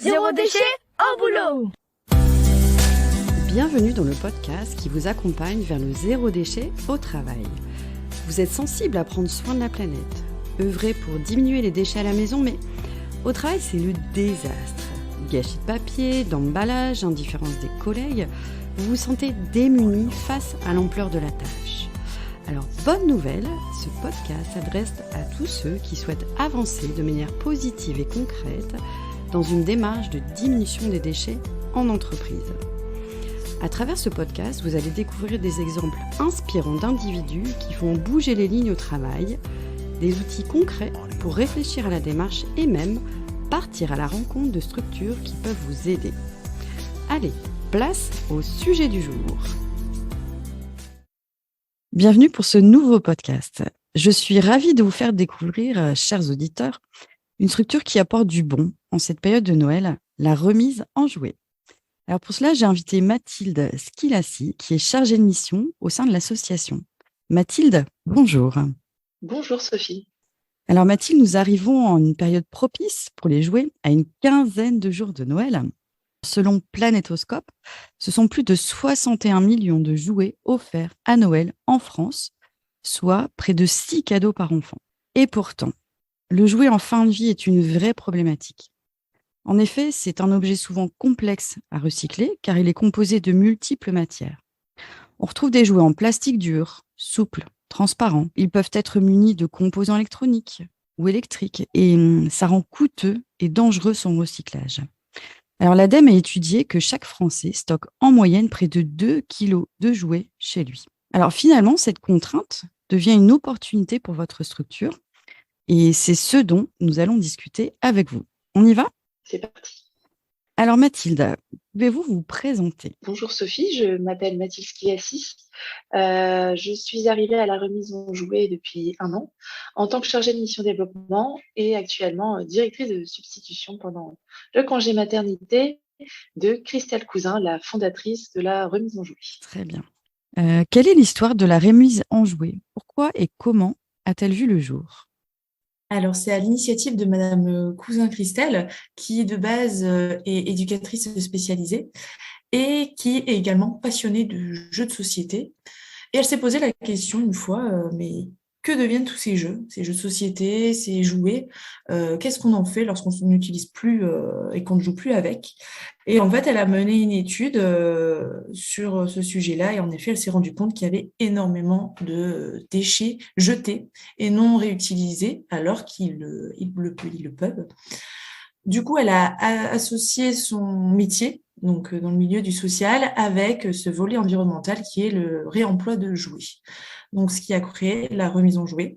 Zéro déchet au boulot. Bienvenue dans le podcast qui vous accompagne vers le zéro déchet au travail. Vous êtes sensible à prendre soin de la planète, œuvrer pour diminuer les déchets à la maison, mais au travail c'est le désastre. Gâchis de papier, d'emballage, indifférence des collègues, vous vous sentez démuni face à l'ampleur de la tâche. Alors bonne nouvelle, ce podcast s'adresse à tous ceux qui souhaitent avancer de manière positive et concrète dans une démarche de diminution des déchets en entreprise. À travers ce podcast, vous allez découvrir des exemples inspirants d'individus qui font bouger les lignes au travail, des outils concrets pour réfléchir à la démarche et même partir à la rencontre de structures qui peuvent vous aider. Allez, place au sujet du jour. Bienvenue pour ce nouveau podcast. Je suis ravie de vous faire découvrir, chers auditeurs, une structure qui apporte du bon en cette période de Noël, la remise en jouets. Alors pour cela, j'ai invité Mathilde Schilassi, qui est chargée de mission au sein de l'association. Mathilde, bonjour. Bonjour Sophie. Alors Mathilde, nous arrivons en une période propice pour les jouets, à une quinzaine de jours de Noël. Selon Planétoscope, ce sont plus de 61 millions de jouets offerts à Noël en France, soit près de 6 cadeaux par enfant. Et pourtant, le jouet en fin de vie est une vraie problématique. En effet, c'est un objet souvent complexe à recycler car il est composé de multiples matières. On retrouve des jouets en plastique dur, souple, transparent. Ils peuvent être munis de composants électroniques ou électriques et ça rend coûteux et dangereux son recyclage. Alors l'ADEME a étudié que chaque Français stocke en moyenne près de 2 kilos de jouets chez lui. Alors finalement, cette contrainte devient une opportunité pour votre structure et c'est ce dont nous allons discuter avec vous. On y va ? C'est parti. Alors Mathilde, pouvez-vous vous présenter ? Bonjour Sophie, je m'appelle Mathilde Schilassi. Je suis arrivée à la remise en jouets depuis 1 an en tant que chargée de mission développement et actuellement directrice de substitution pendant le congé maternité de Christelle Cousin, la fondatrice de la remise en jouets. Très bien. Quelle est l'histoire de la remise en jouets ? Pourquoi et comment a-t-elle vu le jour ? Alors, c'est à l'initiative de Madame Cousin Christelle, qui de base est éducatrice spécialisée et qui est également passionnée de jeux de société. Et elle s'est posé la question une fois, mais que deviennent tous ces jeux de société, ces jouets qu'est-ce qu'on en fait lorsqu'on n'utilise plus et qu'on ne joue plus avec ? Et en fait, elle a mené une étude sur ce sujet-là et en effet, elle s'est rendue compte qu'il y avait énormément de déchets jetés et non réutilisés alors qu'ils le peuvent. Du coup, elle a associé son métier, donc dans le milieu du social, avec ce volet environnemental qui est le réemploi de jouets. Donc, ce qui a créé la remise en jouets,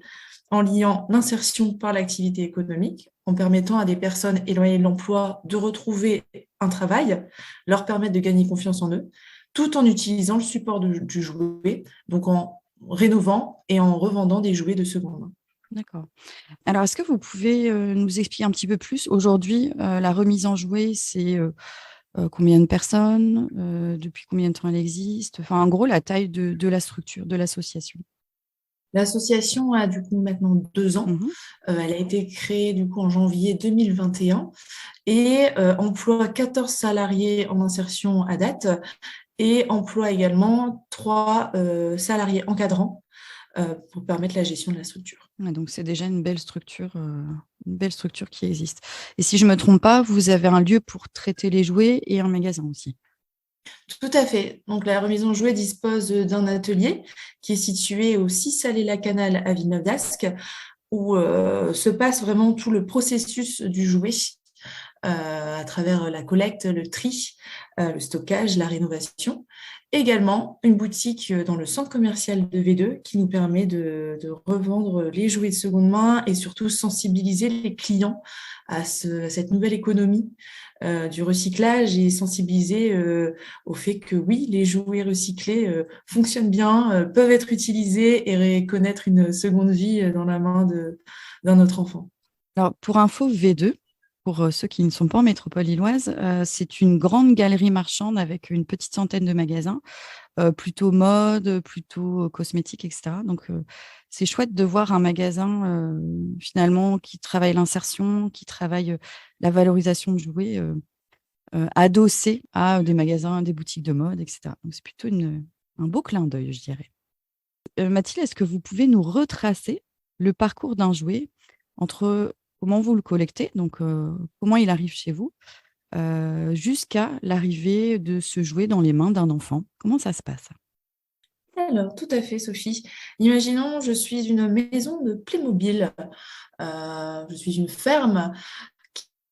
en liant l'insertion par l'activité économique, en permettant à des personnes éloignées de l'emploi de retrouver un travail, leur permettre de gagner confiance en eux, tout en utilisant le support du jouet, donc en rénovant et en revendant des jouets de seconde main. D'accord. Alors, est-ce que vous pouvez nous expliquer un petit peu plus ? Aujourd'hui, la remise en jouets, c'est combien de personnes ? Depuis combien de temps elle existe ? Enfin, en gros, la taille de la structure, de l'association. L'association a du coup maintenant 2 ans. Elle a été créée du coup en janvier 2021 et emploie 14 salariés en insertion à date et emploie également 3 salariés encadrants pour permettre la gestion de la structure. Donc, c'est déjà une belle structure qui existe. Et si je ne me trompe pas, vous avez un lieu pour traiter les jouets et un magasin aussi. Tout à fait. Donc, la remise en jouets dispose d'un atelier qui est situé au 6 allée La Canale à Villeneuve-d'Ascq où se passe vraiment tout le processus du jouet à travers la collecte, le tri, le stockage, la rénovation. Également, une boutique dans le centre commercial de V2 qui nous permet de revendre les jouets de seconde main et surtout sensibiliser les clients à cette nouvelle économie du recyclage et sensibiliser au fait que oui, les jouets recyclés fonctionnent bien, peuvent être utilisés et connaître une seconde vie dans la main d'un autre enfant. Alors, pour info, V2, pour ceux qui ne sont pas en métropole lilloise, c'est une grande galerie marchande avec une petite centaine de magasins, plutôt mode, plutôt cosmétique, etc. Donc, c'est chouette de voir un magasin finalement qui travaille l'insertion, qui travaille la valorisation de jouets. adossés à des magasins, des boutiques de mode, etc. Donc, c'est plutôt un beau clin d'œil, je dirais. Mathilde, est-ce que vous pouvez nous retracer le parcours d'un jouet entre comment vous le collectez, donc comment il arrive chez vous, jusqu'à l'arrivée de ce jouet dans les mains d'un enfant? Comment ça se passe? Alors, tout à fait, Sophie. Imaginons, je suis une maison de Playmobil. Je suis une ferme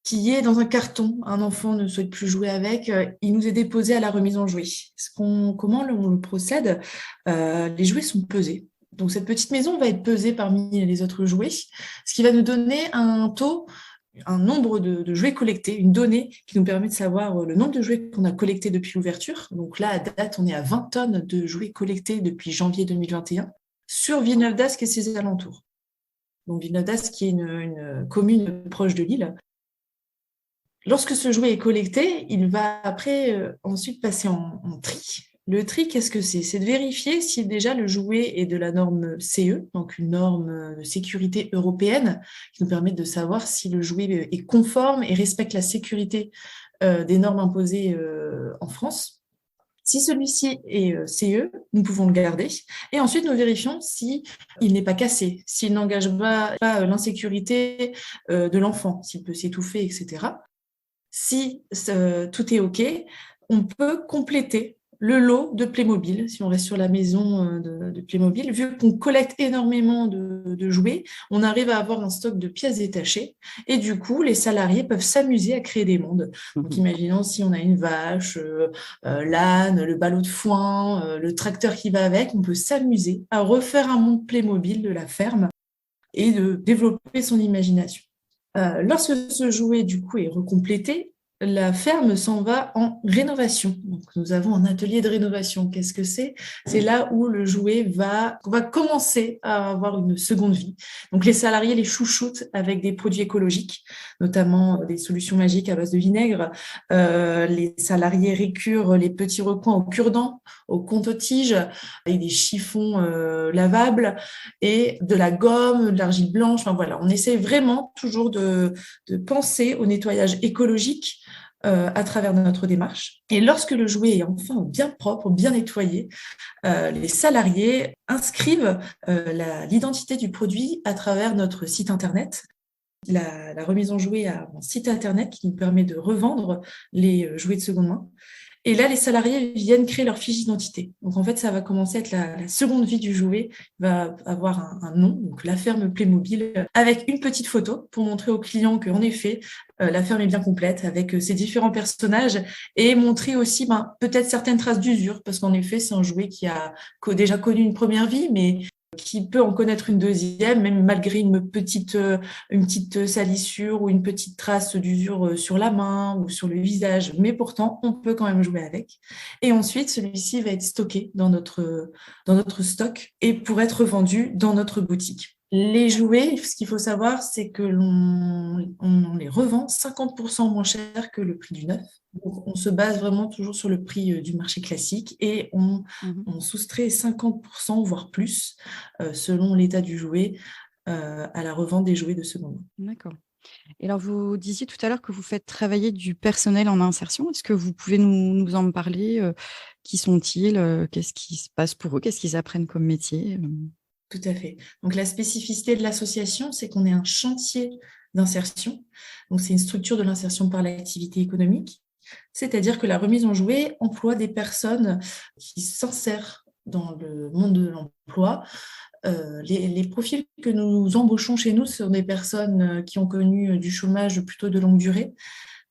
qui est dans un carton. Un enfant ne souhaite plus jouer avec. Il nous est déposé à la remise en jouet. Comment on le procède? Les jouets sont pesés. Donc, cette petite maison va être pesée parmi les autres jouets, ce qui va nous donner un nombre de jouets collectés, une donnée qui nous permet de savoir le nombre de jouets qu'on a collectés depuis l'ouverture. Donc là, à date, on est à 20 tonnes de jouets collectés depuis janvier 2021 sur Villeneuve-d'Ascq et ses alentours. Donc Villeneuve-d'Ascq qui est une commune proche de Lille. Lorsque ce jouet est collecté, il va après ensuite passer en tri. Le tri, qu'est-ce que c'est? C'est de vérifier si déjà le jouet est de la norme CE, donc une norme de sécurité européenne, qui nous permet de savoir si le jouet est conforme et respecte la sécurité des normes imposées en France. Si celui-ci est CE, nous pouvons le garder. Et ensuite, nous vérifions s'il n'est pas cassé, s'il n'engage pas l'insécurité de l'enfant, s'il peut s'étouffer, etc. Si tout est OK, on peut compléter le lot de Playmobil, si on reste sur la maison de Playmobil. Vu qu'on collecte énormément de jouets, on arrive à avoir un stock de pièces détachées et du coup, les salariés peuvent s'amuser à créer des mondes. Donc, imaginons si on a une vache, l'âne, le ballot de foin, le tracteur qui va avec, on peut s'amuser à refaire un monde Playmobil de la ferme et de développer son imagination. Lorsque ce jouet, du coup, est recomplété, la ferme s'en va en rénovation. Donc, nous avons un atelier de rénovation. Qu'est-ce que c'est? C'est là où le jouet va commencer à avoir une seconde vie. Donc, les salariés les chouchoutent avec des produits écologiques, notamment des solutions magiques à base de vinaigre. Les salariés récurent les petits recoins au cure-dent, au compte-tiges, avec des chiffons lavables et de la gomme, de l'argile blanche. Enfin, voilà, on essaie vraiment toujours de penser au nettoyage écologique à travers notre démarche. Et lorsque le jouet est enfin bien propre, bien nettoyé, les salariés inscrivent l'identité du produit à travers notre site internet. La remise en jouet a un site internet qui nous permet de revendre les jouets de seconde main. Et là, les salariés viennent créer leur fiche d'identité. Donc, en fait, ça va commencer à être la seconde vie du jouet. Il va avoir un nom, donc la ferme Playmobil, avec une petite photo pour montrer aux clients qu'en effet, la ferme est bien complète avec ses différents personnages et montrer aussi peut-être certaines traces d'usure, parce qu'en effet, c'est un jouet qui a déjà connu une première vie, mais qui peut en connaître une deuxième, même malgré une petite salissure ou une petite trace d'usure sur la main ou sur le visage. Mais pourtant, on peut quand même jouer avec. Et ensuite, celui-ci va être stocké dans notre stock et pour être vendu dans notre boutique. Les jouets, ce qu'il faut savoir, c'est que on les revend 50% moins cher que le prix du neuf. Donc, on se base vraiment toujours sur le prix du marché classique et on soustrait 50%, voire plus, selon l'état du jouet, à la revente des jouets de seconde main. D'accord. Et alors, vous disiez tout à l'heure que vous faites travailler du personnel en insertion. Est-ce que vous pouvez nous en parler? Qui sont-ils? Qu'est-ce qui se passe pour eux? Qu'est-ce qu'ils apprennent comme métier? Tout à fait. Donc, la spécificité de l'association, c'est qu'on est un chantier d'insertion. Donc, c'est une structure de l'insertion par l'activité économique. C'est-à-dire que la remise en jouet emploie des personnes qui s'insèrent dans le monde de l'emploi. Les profils que nous embauchons chez nous sont des personnes qui ont connu du chômage plutôt de longue durée,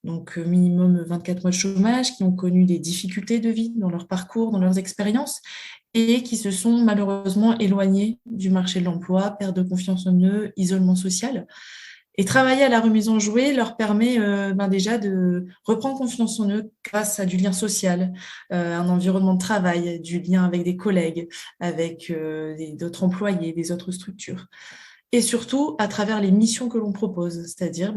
donc minimum 24 mois de chômage, qui ont connu des difficultés de vie dans leur parcours, dans leurs expériences, et qui se sont malheureusement éloignés du marché de l'emploi, perte de confiance en eux, isolement social. Et travailler à la remise en jouet leur permet déjà de reprendre confiance en eux grâce à du lien social, un environnement de travail, du lien avec des collègues, avec d'autres employés, des autres structures. Et surtout à travers les missions que l'on propose, c'est-à-dire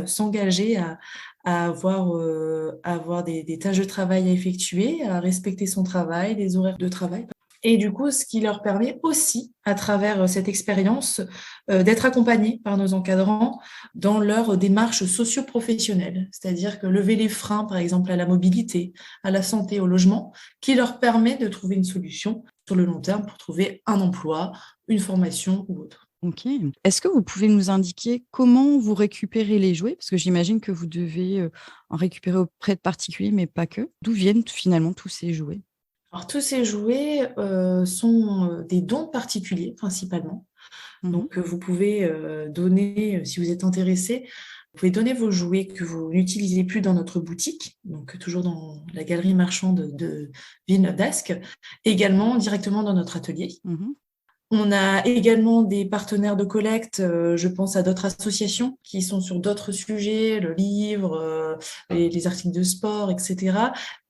s'engager à avoir des tâches de travail à effectuer, à respecter son travail, des horaires de travail. Et du coup, ce qui leur permet aussi, à travers cette expérience, d'être accompagnés par nos encadrants dans leur démarche socio-professionnelle, c'est-à-dire que lever les freins, par exemple, à la mobilité, à la santé, au logement, qui leur permet de trouver une solution sur le long terme pour trouver un emploi, une formation ou autre. Ok. Est-ce que vous pouvez nous indiquer comment vous récupérez les jouets? Parce que j'imagine que vous devez en récupérer auprès de particuliers, mais pas que. D'où viennent finalement tous ces jouets? Alors, tous ces jouets sont des dons particuliers principalement. Mhm. Donc, vous pouvez donner, si vous êtes intéressé, vous pouvez donner vos jouets que vous n'utilisez plus dans notre boutique, donc toujours dans la galerie marchande de Villeneuve d'Ascq, également directement dans notre atelier. Mhm. On a également des partenaires de collecte, je pense à d'autres associations qui sont sur d'autres sujets, le livre, les articles de sport, etc.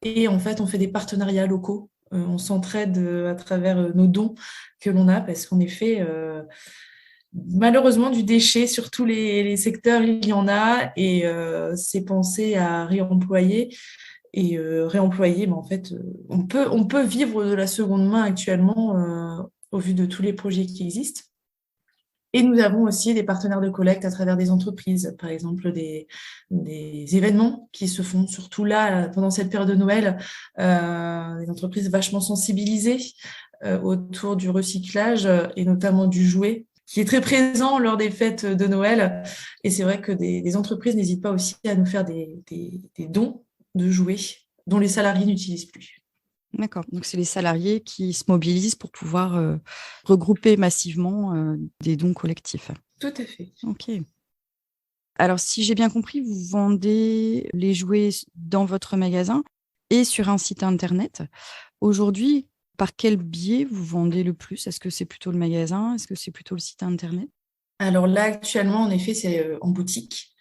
Et en fait, on fait des partenariats locaux. On s'entraide à travers nos dons que l'on a, parce qu'en effet, malheureusement, du déchet sur tous les secteurs, il y en a, et c'est pensé à réemployer. Et réemployer, mais en fait, on peut vivre de la seconde main actuellement au vu de tous les projets qui existent. Et nous avons aussi des partenaires de collecte à travers des entreprises, par exemple des événements qui se font surtout là, pendant cette période de Noël, des entreprises vachement sensibilisées autour du recyclage et notamment du jouet, qui est très présent lors des fêtes de Noël. Et c'est vrai que des entreprises n'hésitent pas aussi à nous faire des dons de jouets dont les salariés n'utilisent plus. D'accord. Donc, c'est les salariés qui se mobilisent pour pouvoir regrouper massivement des dons collectifs. Tout à fait. Ok. Alors, si j'ai bien compris, vous vendez les jouets dans votre magasin et sur un site internet. Aujourd'hui, par quel biais vous vendez le plus? Est-ce que c'est plutôt le magasin? Est-ce que c'est plutôt le site internet? Alors là, actuellement, en effet, c'est en boutique.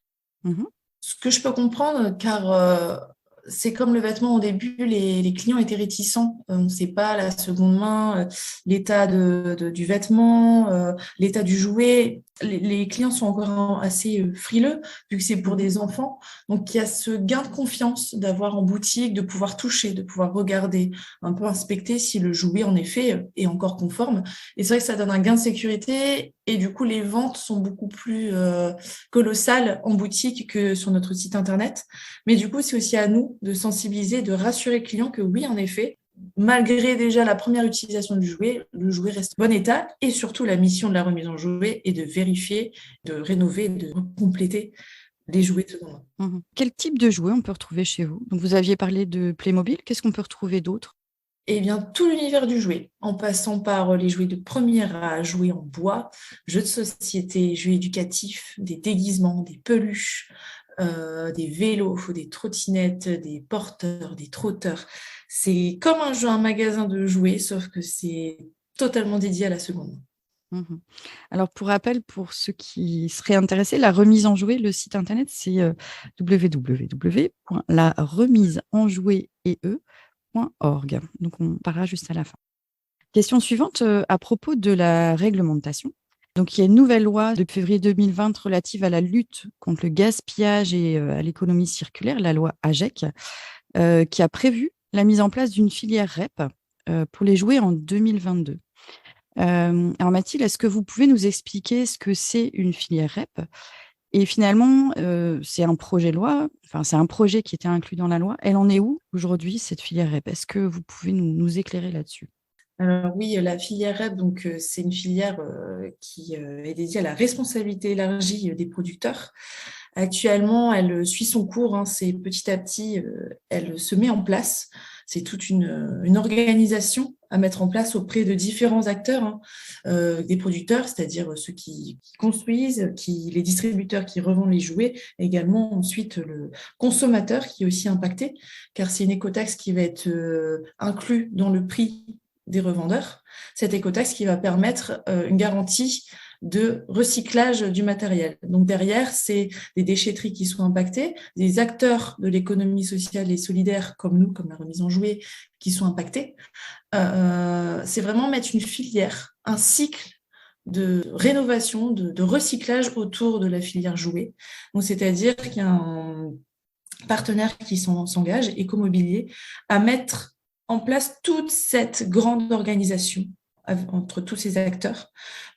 Mhm. Ce que je peux comprendre, car c'est comme le vêtement au début, les clients étaient réticents. On ne sait pas la seconde main, l'état du vêtement, l'état du jouet. Les clients sont encore assez frileux, vu que c'est pour des enfants. Donc, il y a ce gain de confiance d'avoir en boutique, de pouvoir toucher, de pouvoir regarder, un peu inspecter si le jouet, en effet, est encore conforme. Et c'est vrai que ça donne un gain de sécurité. Et du coup, les ventes sont beaucoup plus colossales en boutique que sur notre site internet. Mais du coup, c'est aussi à nous de sensibiliser, de rassurer le client que oui, en effet, malgré déjà la première utilisation du jouet, le jouet reste en bon état. Et surtout, la mission de la remise en jouet est de vérifier, de rénover, de compléter les jouets de seconde main. Mhm. Quel type de jouets on peut retrouver chez vous? Donc, vous aviez parlé de Playmobil. Qu'est-ce qu'on peut retrouver d'autre? Eh bien, tout l'univers du jouet, en passant par les jouets de première à jouets en bois, jeux de société, jeux éducatifs, des déguisements, des peluches, des vélos, des trottinettes, des porteurs, des trotteurs. C'est comme un magasin de jouets, sauf que c'est totalement dédié à la seconde main. Mhm. Alors, pour rappel, pour ceux qui seraient intéressés, la remise en jouet, le site internet, c'est www.laremisesenjouet.org. Donc, on parlera juste à la fin. Question suivante, à propos de la réglementation. Donc, il y a une nouvelle loi de février 2020 relative à la lutte contre le gaspillage et à l'économie circulaire, la loi AGEC, qui a prévu la mise en place d'une filière REP pour les jouets en 2022. Alors Mathilde, est-ce que vous pouvez nous expliquer ce que c'est une filière REP? Et finalement, c'est un projet de loi, enfin c'est un projet qui était inclus dans la loi. Elle en est où aujourd'hui, cette filière REP? Est-ce que vous pouvez nous éclairer là-dessus? Alors oui, la filière REP, donc, c'est une filière qui est dédiée à la responsabilité élargie des producteurs. Actuellement, elle suit son cours, hein, c'est petit à petit, elle se met en place. C'est toute une organisation à mettre en place auprès de différents acteurs, hein, des producteurs, c'est-à-dire ceux qui construisent, les distributeurs qui revendent les jouets, également ensuite le consommateur qui est aussi impacté, car c'est une écotaxe qui va être inclue dans le prix des revendeurs. Cette écotaxe qui va permettre une garantie de recyclage du matériel. Donc derrière, c'est des déchetteries qui sont impactées, des acteurs de l'économie sociale et solidaire comme nous, comme la remise en jouet, qui sont impactés. C'est vraiment mettre une filière, un cycle de rénovation, de recyclage autour de la filière jouet. Donc c'est-à-dire qu'il y a un partenaire qui s'engage, Écomobilier, à mettre en place toute cette grande organisation entre tous ces acteurs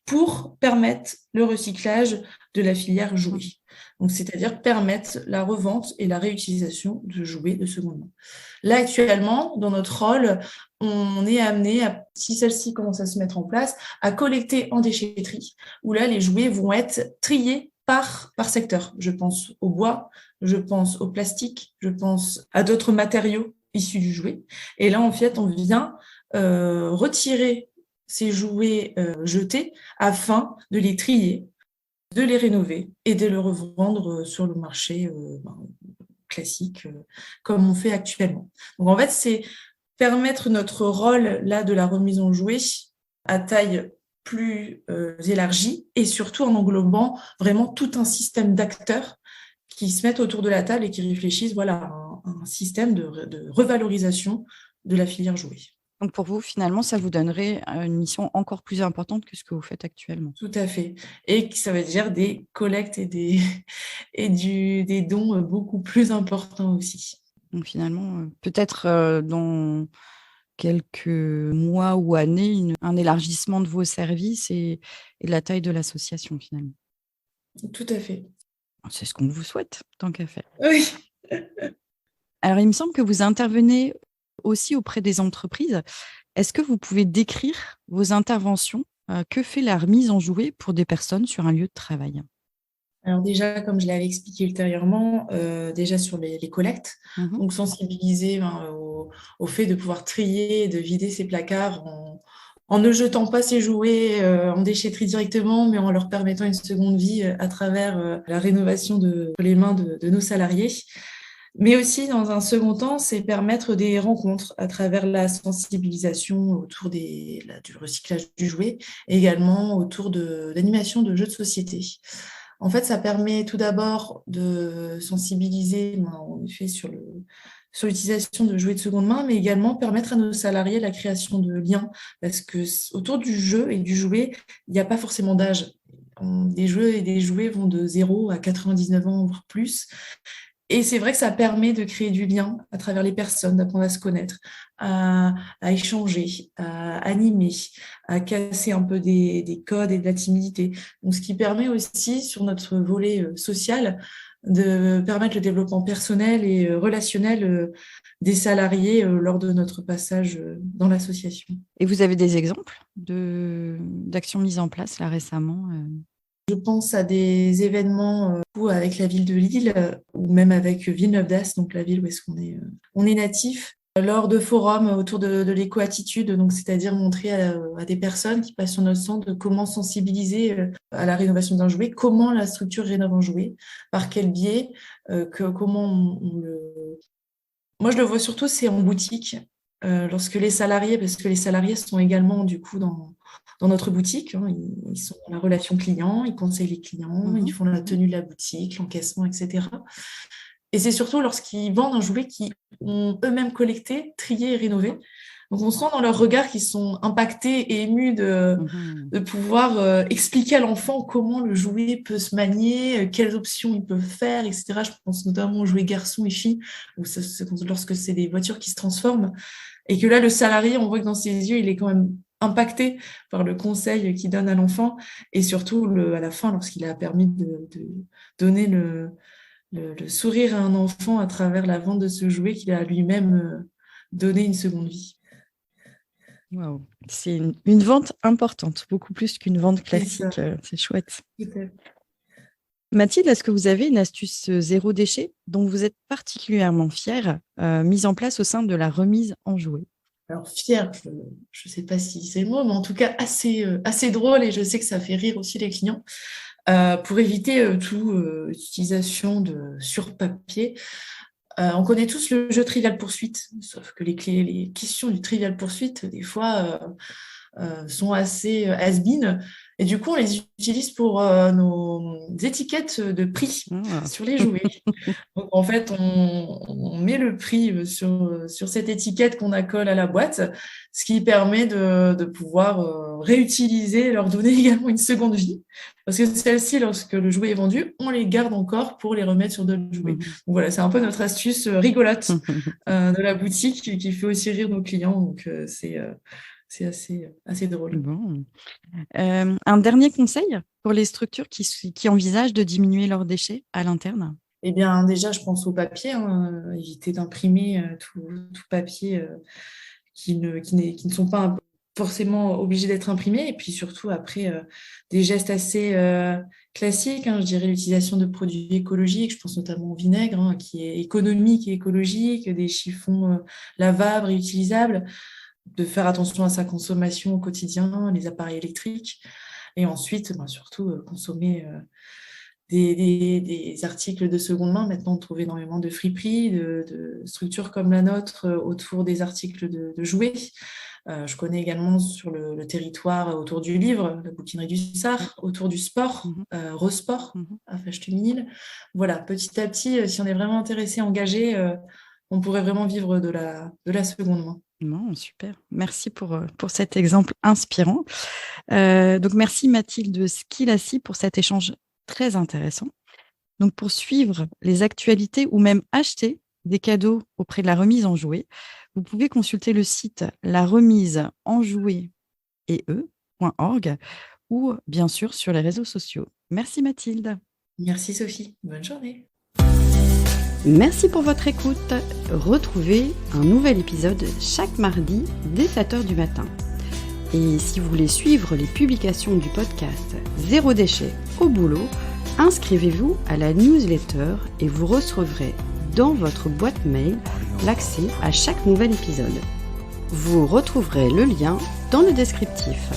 pour permettre le recyclage de la filière jouets. Donc, c'est-à-dire permettre la revente et la réutilisation de jouets de seconde main. Là, actuellement, dans notre rôle, on est amené, si celle-ci commence à se mettre en place, à collecter en déchetterie, où là, les jouets vont être triés par secteur. Je pense au bois, je pense au plastique, je pense à d'autres matériaux issus du jouet. Et là, en fait, on vient retirer ces jouets jetés afin de les trier, de les rénover et de les revendre sur le marché classique comme on fait actuellement. Donc en fait, c'est permettre notre rôle là de la remise en jouet à taille plus élargie et surtout en englobant vraiment tout un système d'acteurs qui se mettent autour de la table et qui réfléchissent à un système de revalorisation de la filière jouet. Donc, pour vous, finalement, ça vous donnerait une mission encore plus importante que ce que vous faites actuellement. Tout à fait. Et ça veut dire des collectes et des dons beaucoup plus importants aussi. Donc, finalement, peut-être dans quelques mois ou années, un élargissement de vos services et de la taille de l'association, finalement. Tout à fait. C'est ce qu'on vous souhaite, tant qu'à faire. Oui. Alors, il me semble que vous intervenez aussi auprès des entreprises. Est-ce que vous pouvez décrire vos interventions? Que fait la remise en jouet pour des personnes sur un lieu de travail? Alors déjà, comme je l'avais expliqué ultérieurement, déjà sur les collectes, donc sensibiliser au fait de pouvoir trier, de vider ses placards en ne jetant pas ses jouets en déchetterie directement, mais en leur permettant une seconde vie à travers la rénovation de les mains de nos salariés. Mais aussi, dans un second temps, c'est permettre des rencontres à travers la sensibilisation autour du recyclage du jouet et également autour d'animation de jeux de société. En fait, ça permet tout d'abord de sensibiliser, en effet, sur l'utilisation de jouets de seconde main, mais également permettre à nos salariés la création de liens, parce que autour du jeu et du jouet, il n'y a pas forcément d'âge. Des jeux et des jouets vont de 0 à 99 ans, voire plus. Et c'est vrai que ça permet de créer du lien à travers les personnes, d'apprendre à se connaître, à échanger, à animer, à casser un peu des codes et de la timidité. Donc, ce qui permet aussi, sur notre volet social, de permettre le développement personnel et relationnel des salariés lors de notre passage dans l'association. Et vous avez des exemples d'actions mises en place là récemment? Je pense à des événements avec la ville de Lille ou même avec Villeneuve-d'Ascq, donc la ville où est-ce on est natif, lors de forums autour de l'éco-attitude, donc c'est-à-dire montrer à des personnes qui passent sur notre centre comment sensibiliser à la rénovation d'un jouet, comment la structure rénove un jouet, par quel biais, comment on le... Moi, je le vois surtout, c'est en boutique, lorsque les salariés, parce que les salariés sont également du coup dans notre boutique, ils sont dans la relation client, ils conseillent les clients, ils font la tenue de la boutique, l'encaissement, etc. Et c'est surtout lorsqu'ils vendent un jouet qu'ils ont eux-mêmes collecté, trié et rénové. Donc on sent dans leur regard qu'ils sont impactés et émus de pouvoir expliquer à l'enfant comment le jouet peut se manier, quelles options ils peuvent faire, etc. Je pense notamment aux jouets garçons et filles, lorsque c'est des voitures qui se transforment. Et que là, le salarié, on voit que dans ses yeux, il est quand même impacté par le conseil qu'il donne à l'enfant. Et surtout, à la fin, lorsqu'il a permis de donner le sourire à un enfant à travers la vente de ce jouet qu'il a lui-même donné une seconde vie. Wow. C'est une vente importante, beaucoup plus qu'une vente classique. C'est chouette. Mathilde, est-ce que vous avez une astuce zéro déchet dont vous êtes particulièrement fière, mise en place au sein de la remise en jouet? Alors, fière, je ne sais pas si c'est le mot, mais en tout cas assez drôle, et je sais que ça fait rire aussi les clients. Pour éviter toute utilisation de sur-papier, on connaît tous le jeu Trivial Poursuite, sauf que les questions du Trivial Poursuite, des fois, sont assez has-been. Et du coup, on les utilise pour nos étiquettes de prix sur les jouets. Donc, en fait, on met met le prix sur cette étiquette qu'on accole à la boîte, ce qui permet de pouvoir réutiliser, leur donner également une seconde vie. Parce que celles-ci, lorsque le jouet est vendu, on les garde encore pour les remettre sur d'autres jouets. Donc voilà, c'est un peu notre astuce rigolote de la boutique qui fait aussi rire nos clients. Donc c'est assez drôle. Bon. Un dernier conseil pour les structures qui envisagent de diminuer leurs déchets à l'interne? Eh bien, déjà, je pense au papier, éviter d'imprimer tout papier qui ne sont pas forcément obligés d'être imprimés. Et puis surtout, après, des gestes assez classiques, je dirais l'utilisation de produits écologiques. Je pense notamment au vinaigre, qui est économique et écologique, des chiffons lavables, réutilisables, de faire attention à sa consommation au quotidien, les appareils électriques. Et ensuite, surtout, consommer des articles de seconde main. Maintenant, on trouve énormément de friperies, de structures comme la nôtre autour des articles de jouets. Je connais également sur le territoire autour du livre, la bouquinerie du Sar, autour du sport, Resport, à Fâche-Tuminil. Voilà, petit à petit, si on est vraiment intéressé, engagé, on pourrait vraiment vivre de la seconde main. Bon, super. Merci pour cet exemple inspirant. Donc, merci Mathilde Schilassi pour cet échange très intéressant. Donc, pour suivre les actualités ou même acheter des cadeaux auprès de la remise en jouets, vous pouvez consulter le site laremiseenjouets.org ou bien sûr sur les réseaux sociaux. Merci Mathilde. Merci Sophie. Bonne journée. Merci pour votre écoute. Retrouvez un nouvel épisode chaque mardi dès 7h du matin. Et si vous voulez suivre les publications du podcast Zéro déchet au boulot, inscrivez-vous à la newsletter et vous recevrez dans votre boîte mail l'accès à chaque nouvel épisode. Vous retrouverez le lien dans le descriptif.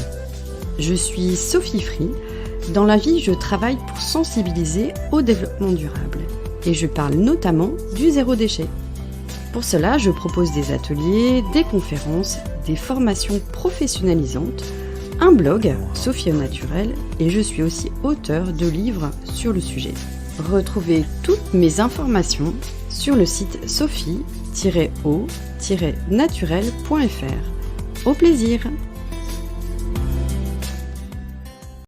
Je suis Sophie Free. Dans la vie, je travaille pour sensibiliser au développement durable. Et je parle notamment du zéro déchet. Pour cela, je propose des ateliers, des conférences, des formations professionnalisantes, un blog, Sophie au naturel, et je suis aussi auteure de livres sur le sujet. Retrouvez toutes mes informations sur le site sophie-o-naturel.fr. Au plaisir!